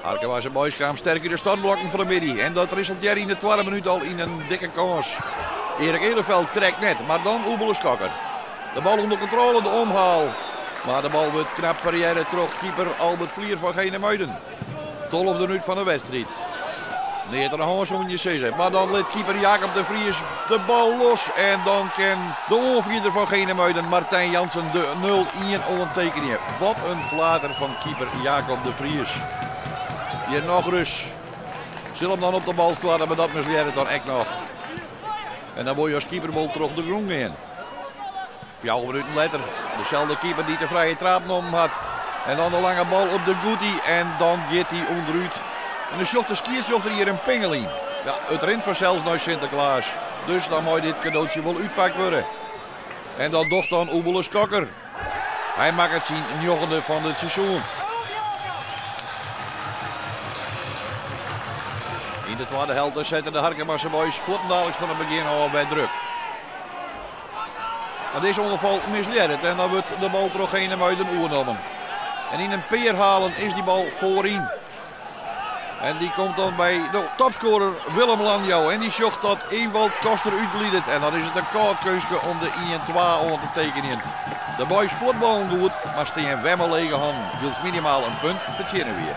Harkemaarse boys kwamen sterk in de startblokken van de midden. En dat resulteert in de 12e minuut al in een dikke kans. Erik Elerveld trekt net, maar dan Oebele Skakker. De bal onder controle, de omhaal. Maar de bal wordt knap pareren terug. Keeper Albert Vlier van Genemuiden. 12e minuut van de wedstrijd. Neer te de Hansonje Cezar. Maar dan let keeper Jacob de Vries de bal los. En dan kan de onvierder van Genemuiden, Martijn Jansen, de 0-1 ondertekenen. Wat een flater van keeper Jacob de Vries. Hier nog rust. Zullen hem dan op de bal staan, maar dat misleert het dan echt nog. En dan word je als keeperbal terug de groen in. 4 minuten later. Dezelfde keeper die de vrije trap genomen had. En dan de lange bal op de Guti. En dan gaat hij onderuit. En dan zocht de skiersjochter hier een pingel in. Ja, het rent vanzelfs naar Sinterklaas. Dus dan moet dit cadeautje wel uitpakt worden. En dat docht dan Oebele Skakker. Hij maakt het zien 9e van het seizoen. In de tweede helft zetten de Harkemaarse boys voortdurend van het begin al bij druk. In deze ongeval misleert het en dan wordt de bal terug heen uit een oernomen. En in een peer halen is die bal voorin. En die komt dan bij de topscorer Willem Lanjo. En die zocht dat Ewald Koster uitliet. En dan is het een koud keusje om de 1-2 onder te tekenen. De boys voetballen goed, maar steen Wemmel legen hand. Dus minimaal een punt verdienen weer.